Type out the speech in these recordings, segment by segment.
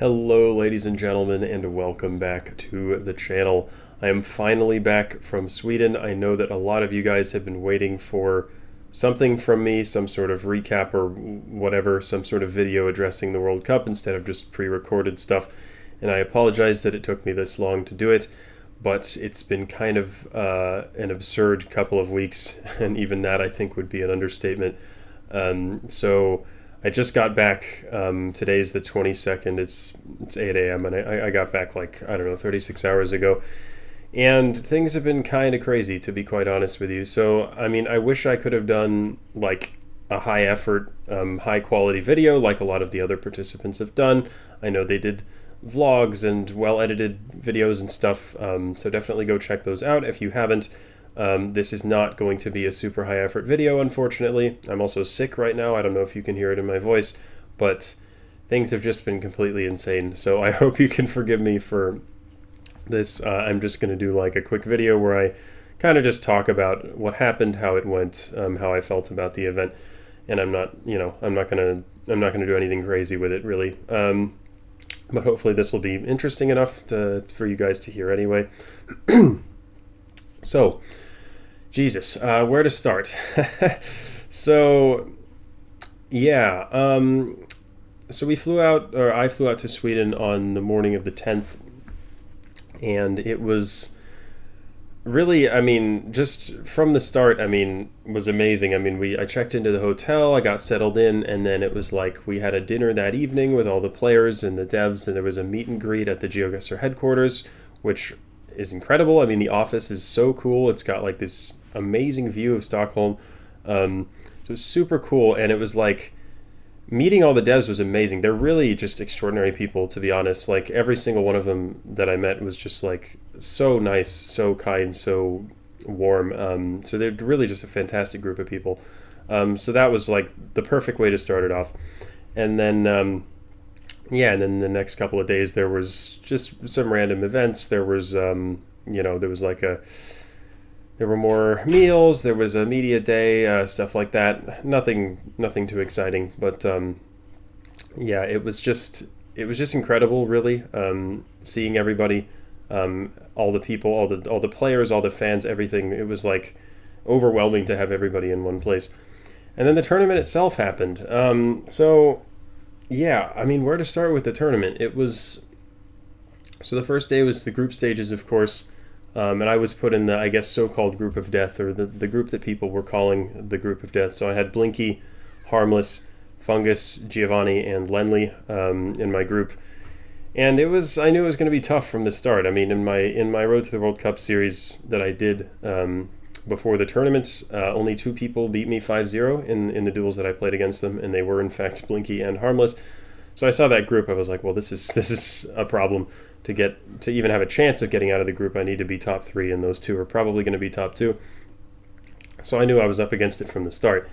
Hello ladies and gentlemen, and welcome back to the channel. I am finally back from Sweden. I know that a lot of you guys have been waiting for something from me, some sort of recap or whatever, some sort of video addressing the World Cup instead of just pre-recorded stuff. And I apologize that it took me this long to do it, but it's been kind of an absurd couple of weeks, and even that I think would be an understatement. So I just got back. Today's the 22nd. It's 8 a.m. and I got back like, I don't know, 36 hours ago. And things have been kind of crazy, to be quite honest with you. So, I mean, I wish I could have done like a high effort, high quality video like a lot of the other participants have done. I know they did vlogs and well edited videos and stuff. So definitely go check those out if you haven't. This is not going to be a super high effort video, unfortunately. I'm also sick right now. I don't know if you can hear it in my voice, but things have just been completely insane. So I hope you can forgive me for this. I'm just going to do like a quick video where I kind of just talk about what happened, how it went, how I felt about the event. And I'm not going to do anything crazy with it really. But hopefully this will be interesting enough for you guys to hear anyway. So, Jesus, where to start? So, yeah, so I flew out to Sweden on the morning of the 10th, and it was really, I mean, just from the start, I mean, was amazing. I mean, I checked into the hotel, I got settled in, and then it was like we had a dinner that evening with all the players and the devs, and there was a meet and greet at the GeoGuessr headquarters, which is incredible. I mean, the office is so cool. It's got like this amazing view of Stockholm. So it was super cool, and it was like meeting all the devs was amazing. They're really just extraordinary people, to be honest. Like every single one of them that I met was just like so nice, so kind, so warm. So they're really just a fantastic group of people. So that was like the perfect way to start it off. And then yeah, and then the next couple of days there was just some random events. There was, there was like there were more meals. There was a media day, stuff like that. Nothing too exciting, but yeah, it was just incredible, really. Seeing everybody, all the people, all the players, all the fans, everything. It was like overwhelming to have everybody in one place. And then the tournament itself happened. So. Yeah, I mean, where to start with the tournament? So the first day was the group stages, of course, and I was put in the, I guess, so-called group of death, or the group that people were calling the group of death. So I had Blinky, Harmless, Fungus, Giovanni, and Lenley in my group, and I knew it was going to be tough from the start. I mean, in my Road to the World Cup series that I did before the tournaments, only 2 people beat me 5-0 in the duels that I played against them, and they were in fact Blinky and Harmless. So I saw that group. I was like, well, this is a problem. To even have a chance of getting out of the group, I need to be top 3, and those 2 are probably going to be top 2. So I knew I was up against it from the start,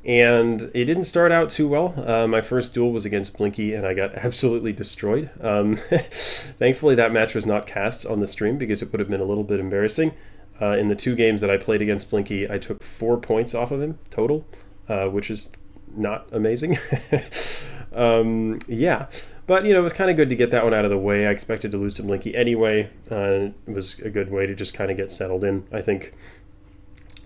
and it didn't start out too well. My first duel was against Blinky, and I got absolutely destroyed. Thankfully, that match was not cast on the stream because it would have been a little bit embarrassing. In the 2 games that I played against Blinky, I took 4 points off of him total, which is not amazing. Yeah, but it was kind of good to get that one out of the way. I expected to lose to Blinky anyway. It was a good way to just kind of get settled in, I think.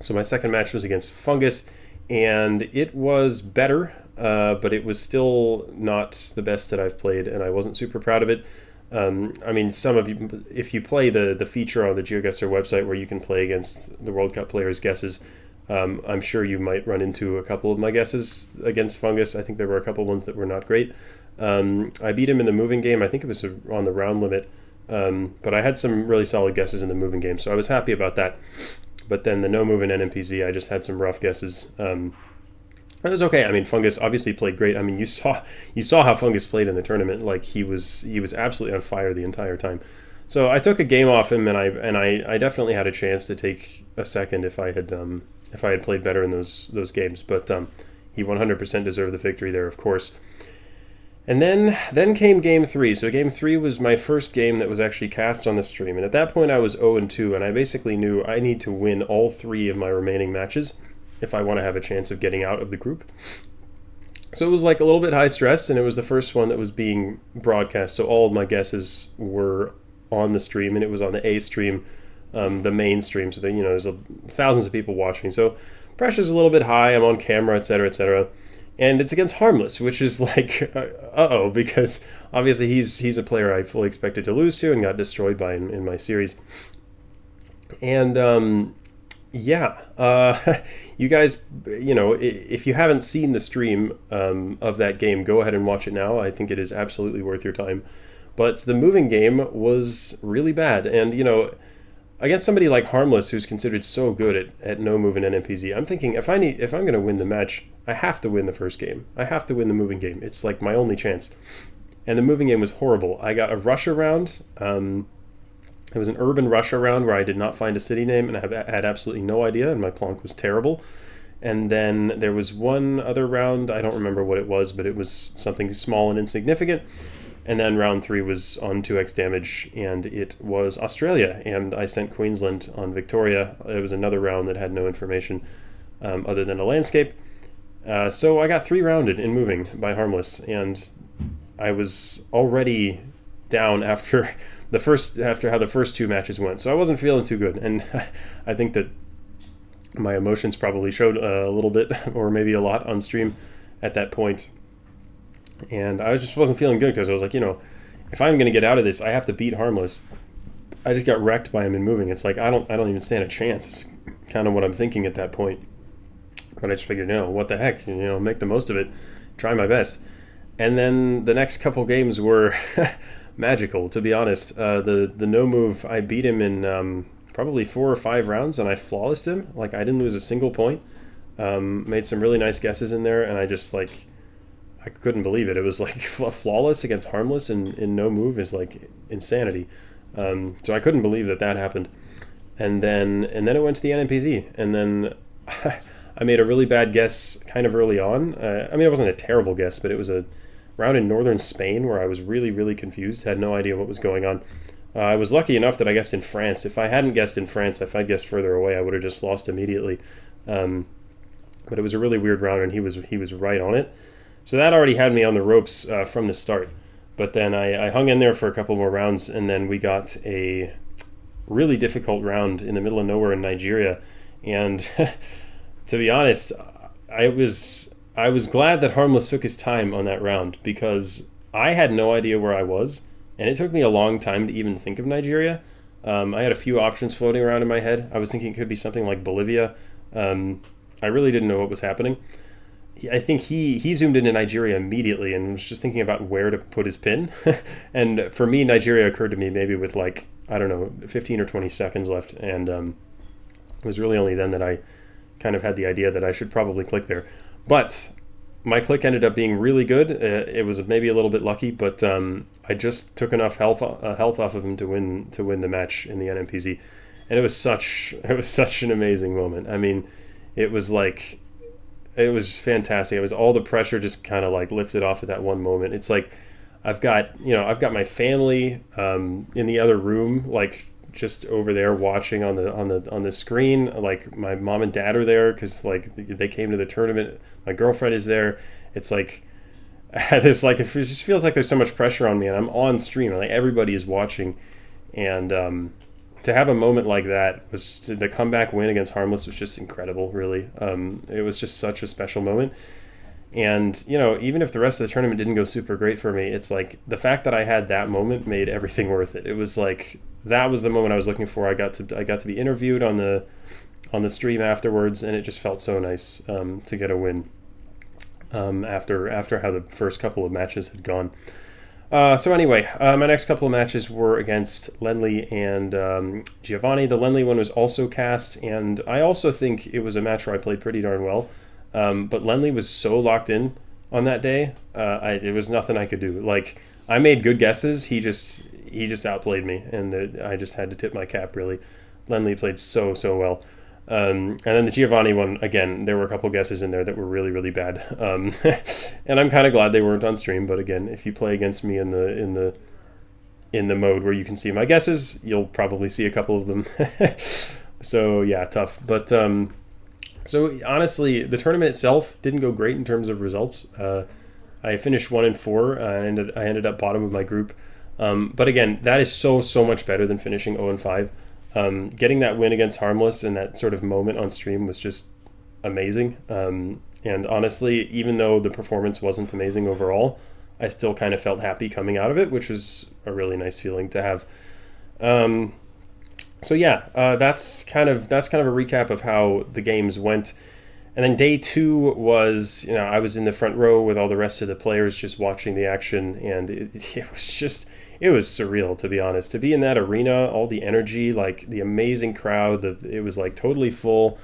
So my second match was against Fungus, and it was better, but it was still not the best that I've played, and I wasn't super proud of it. I mean, some of you, if you play the feature on the GeoGuessr website where you can play against the World Cup players' guesses, I'm sure you might run into a couple of my guesses against Fungus. I think there were a couple ones that were not great. I beat him in the moving game. I think it was on the round limit, but I had some really solid guesses in the moving game, so I was happy about that. But then the no move in NMPZ, I just had some rough guesses. It was okay. I mean, Fungus obviously played great. I mean, you saw how Fungus played in the tournament. Like he was absolutely on fire the entire time. So I took a game off him, and I definitely had a chance to take a second if I had played better in those games. But he 100% deserved the victory there, of course. And then came game 3. So game 3 was my first game that was actually cast on the stream, and at that point I was 0-2, and I basically knew I need to win all 3 of my remaining matches if I want to have a chance of getting out of the group. So it was like a little bit high stress, and it was the first one that was being broadcast. So all of my guesses were on the stream, and it was on the A stream, the main stream. So that, there's thousands of people watching. So pressure's a little bit high. I'm on camera, etc., etc. And it's against Harmless, which is like, because obviously he's a player I fully expected to lose to and got destroyed by in my series. And yeah, you guys, if you haven't seen the stream of that game, go ahead and watch it now. I think it is absolutely worth your time. But the moving game was really bad, and against somebody like Harmless, who's considered so good at no move and NMPZ, I'm thinking if I'm going to win the match, I have to win the first game. I have to win the moving game. It's like my only chance. And the moving game was horrible. I got a rush around. It was an urban rush around where I did not find a city name, and I had absolutely no idea, and my plonk was terrible. And then there was one other round. I don't remember what it was, but it was something small and insignificant. And then round 3 was on 2x damage, and it was Australia, and I sent Queensland on Victoria. It was another round that had no information other than a landscape. So I got 3-rounded in moving by Harmless, and I was already down after how the first 2 matches went. So I wasn't feeling too good, and I think that my emotions probably showed a little bit, or maybe a lot, on stream at that point. And I just wasn't feeling good because I was like, if I'm going to get out of this, I have to beat Harmless. I just got wrecked by him in moving. It's like I don't even stand a chance. It's kind of what I'm thinking at that point. But I just figured, what the heck, make the most of it, try my best. And then the next couple games were magical, to be honest. The no move, I beat him in probably 4 or 5 rounds, and I flawlessed him. Like, I didn't lose a single point. Made some really nice guesses in there, and I just I couldn't believe it. It was like flawless against Harmless in no move is like insanity. So I couldn't believe that happened. And then it went to the NMPZ, and then I made a really bad guess kind of early on. It wasn't a terrible guess, but it was a round in northern Spain where I was really, really confused, had no idea what was going on. I was lucky enough that I guessed in France. If I hadn't guessed in France, if I'd guessed further away, I would have just lost immediately. But it was a really weird round, and he was right on it. So that already had me on the ropes from the start. But then I hung in there for a couple more rounds, and then we got a really difficult round in the middle of nowhere in Nigeria. And to be honest, I was glad that Harmless took his time on that round, because I had no idea where I was, and it took me a long time to even think of Nigeria. I had a few options floating around in my head. I was thinking it could be something like Bolivia. I really didn't know what was happening. I think he zoomed into Nigeria immediately and was just thinking about where to put his pin. And for me, Nigeria occurred to me maybe with 15 or 20 seconds left. And it was really only then that I kind of had the idea that I should probably click there. But my click ended up being really good. It was maybe a little bit lucky, but I just took enough health off of him to win the match in the NMPZ. And it was such an amazing moment. It was fantastic. It was all the pressure just kind of lifted off at that one moment. It's like I've got my family in the other room, just over there watching on the screen. Like, my mom and dad are there because they came to the tournament. My girlfriend is there. It's like there's it just feels like there's so much pressure on me, and I'm on stream. Everybody is watching, and to have a moment like that, the comeback win against Harmless was just incredible, really. It was just such a special moment. And, even if the rest of the tournament didn't go super great for me, it's the fact that I had that moment made everything worth it. It was that was the moment I was looking for. I got to be interviewed on the stream afterwards, and it just felt so nice to get a win after how the first couple of matches had gone. So anyway, my next couple of matches were against Lenley and Giovanni. The Lenley one was also cast, and I also think it was a match where I played pretty darn well. But Lenley was so locked in on that day, it was nothing I could do. I made good guesses, he just outplayed me, and I just had to tip my cap, really. Lenley played so well. And then the Giovanni one, again, there were a couple guesses in there that were really, really bad. And I'm kind of glad they weren't on stream. But again, if you play against me in the mode where you can see my guesses, you'll probably see a couple of them. So yeah, tough. But So honestly, the tournament itself didn't go great in terms of results. I finished 1-4. I ended up bottom of my group. But again, that is so much better than finishing 0-5. Getting that win against Harmless in that sort of moment on stream was just amazing. And honestly, even though the performance wasn't amazing overall, I still kind of felt happy coming out of it, which was a really nice feeling to have. So yeah, that's kind of a recap of how the games went. And then day 2 was, I was in the front row with all the rest of the players just watching the action, and it was surreal, to be honest. To be in that arena, all the energy, like the amazing crowd, it was like totally full.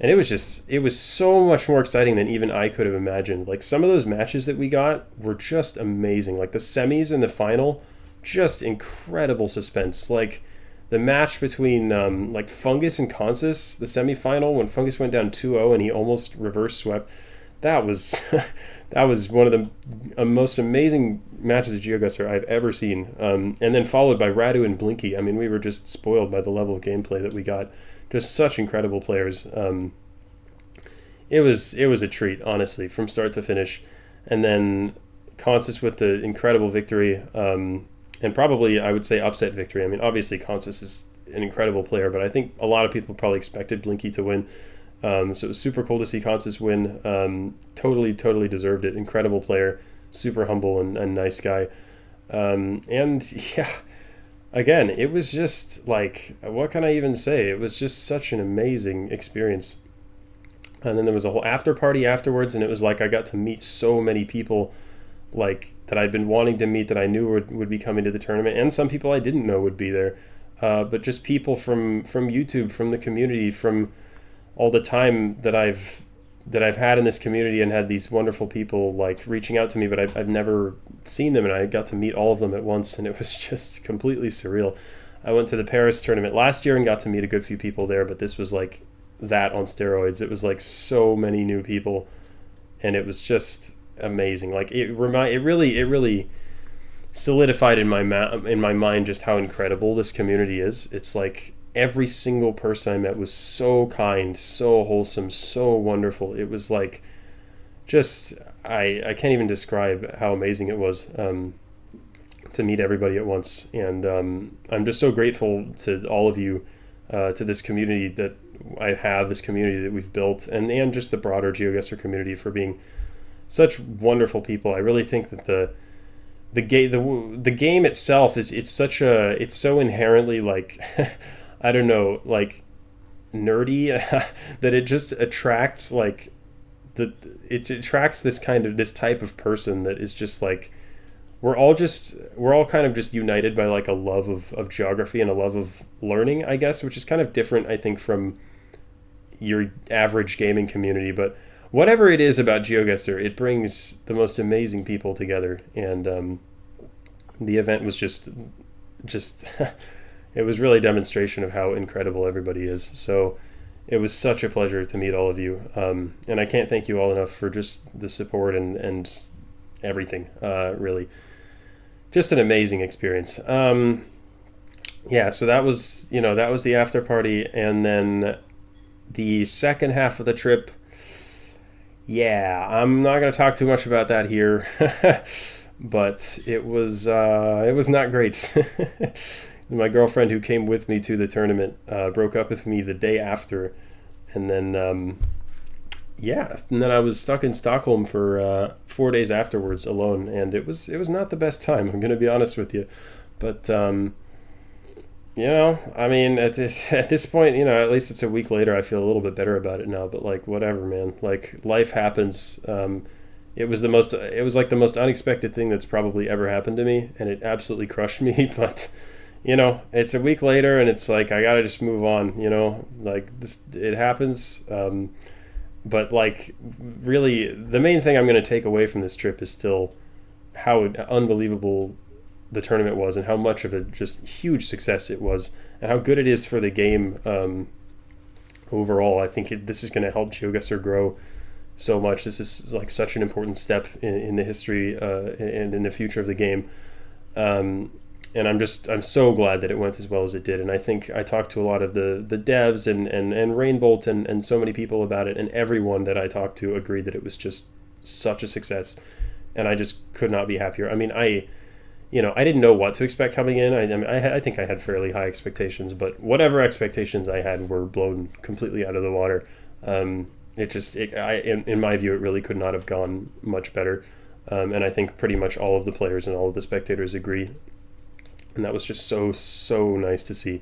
And it was so much more exciting than even I could have imagined. Like some of those matches that we got were just amazing. Like the semis and the final, just incredible suspense. Like the match between like Fungus and Consus, the semifinal when Fungus went down 2-0 and he almost reverse swept. That was that was one of the most amazing matches of GeoGuessr I've ever seen. And then followed by Radu and Blinky. I mean, we were just spoiled by the level of gameplay that we got. Just such incredible players. It was a treat, honestly, from start to finish. And then Consus with the incredible victory, and probably I would say upset victory. I mean, obviously Consus is an incredible player, but I think a lot of people probably expected Blinky to win. So it was super cool to see Consus win. Totally deserved it. Incredible player, super humble and nice guy. And yeah. Again, it was just like, what can I even say? It was just such an amazing experience. And then there was a whole after party afterwards, and it was like I got to meet so many people like that I'd been wanting to meet that I knew would be coming to the tournament, and some people I didn't know would be there. But just people from YouTube, from the community, from all the time that I've had in this community, and had these wonderful people like reaching out to me, but I've never seen them, and I got to meet all of them at once, and it was just completely surreal. I went to the Paris tournament last year and got to meet a good few people there, but this was like that on steroids. It was like so many new people, and it was just amazing. Like it really solidified in my mind just how incredible this community is. It's like every single person I met was so kind, so wholesome, so wonderful. It was like just I can't even describe how amazing it was to meet everybody at once. And I'm just so grateful to all of you, to this community that I have, this community that we've built, and just the broader GeoGuessr community for being such wonderful people. I really think that the game itself it's so inherently like I don't know, like nerdy that it just attracts like it attracts this type of person that is just like we're all kind of just united by like a love of geography and a love of learning, I guess, which is kind of different, I think, from your average gaming community. But whatever it is about GeoGuessr, it brings the most amazing people together, and the event was just it was really a demonstration of how incredible everybody is. So it was such a pleasure to meet all of you, and I can't thank you all enough for just the support and everything. Really, just an amazing experience. Yeah, so that was the after party, and then the second half of the trip. Yeah, I'm not going to talk too much about that here, but it was not great. My girlfriend, who came with me to the tournament, broke up with me the day after, and then I was stuck in Stockholm for 4 days afterwards alone, and it was not the best time. I'm going to be honest with you, but I mean, at this point, at least it's a week later, I feel a little bit better about it now. But like, whatever, man. Like, life happens. It was like the most unexpected thing that's probably ever happened to me, and it absolutely crushed me. But it's a week later, and it's like I gotta just move on. Like this, it happens. But like, really, the main thing I'm going to take away from this trip is still how unbelievable the tournament was, and how much of a just huge success it was, and how good it is for the game overall. I think this is going to help GeoGuessr grow so much. This is like such an important step in the history and in the future of the game. and I'm so glad that it went as well as it did. And I think I talked to a lot of the devs and Rainbolt and so many people about it, and everyone that I talked to agreed that it was just such a success, and I just could not be happier. I mean, I didn't know what to expect coming in. I think I had fairly high expectations, but whatever expectations I had were blown completely out of the water. In my view, it really could not have gone much better. And I think pretty much all of the players and all of the spectators agree. And that was just so nice to see.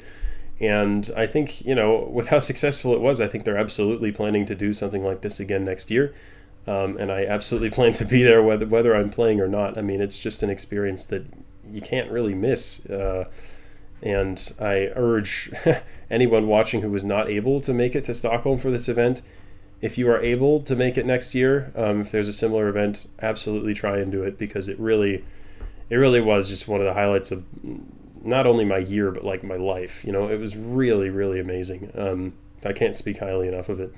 And I think, with how successful it was, I think they're absolutely planning to do something like this again next year. And I absolutely plan to be there whether I'm playing or not. I mean, it's just an experience that you can't really miss. And I urge anyone watching who was not able to make it to Stockholm for this event, if you are able to make it next year, if there's a similar event, absolutely try and do it, because it really was just one of the highlights of not only my year, but like my life. It was really, really amazing. I can't speak highly enough of it.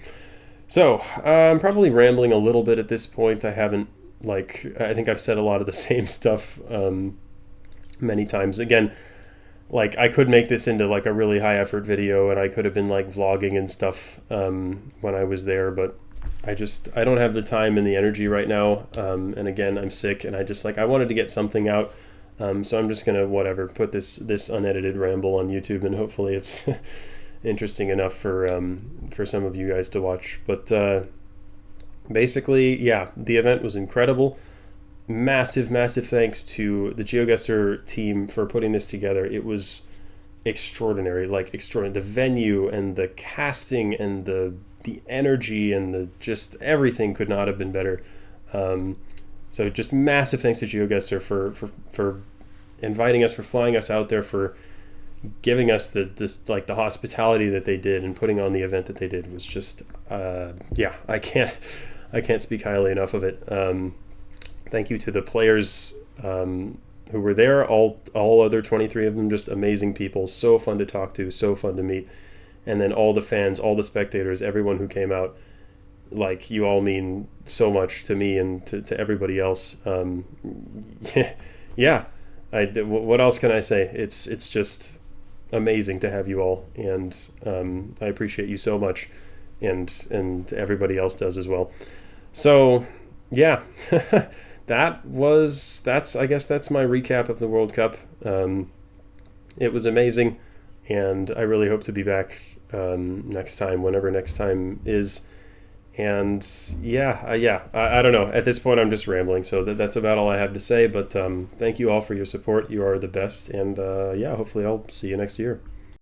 So I'm probably rambling a little bit at this point. I think I've said a lot of the same stuff many times. Again, like I could make this into like a really high effort video, and I could have been like vlogging and stuff when I was there, but I don't have the time and the energy right now. And again, I'm sick, and I wanted to get something out. So I'm just gonna put this unedited ramble on YouTube, and hopefully it's interesting enough for some of you guys to watch. But basically, yeah, the event was incredible. Massive thanks to the GeoGuessr team for putting this together. It was extraordinary. The venue and the casting and the energy and the just everything could not have been better. So just massive thanks to GeoGuessr for inviting us, for flying us out there, for giving us the hospitality that they did, and putting on the event that they did was just I can't speak highly enough of it. Thank you to the players who were there, all other 23 of them, just amazing people, so fun to talk to, so fun to meet. And then all the fans, all the spectators, everyone who came out, like, you all mean so much to me and to everybody else. What else can I say? It's just amazing to have you all, and I appreciate you so much, and everybody else does as well. So yeah. I guess that's my recap of the World Cup. It was amazing, and I really hope to be back next time, whenever next time is. And I don't know. At this point, I'm just rambling, so that's about all I have to say. But thank you all for your support. You are the best, and hopefully I'll see you next year.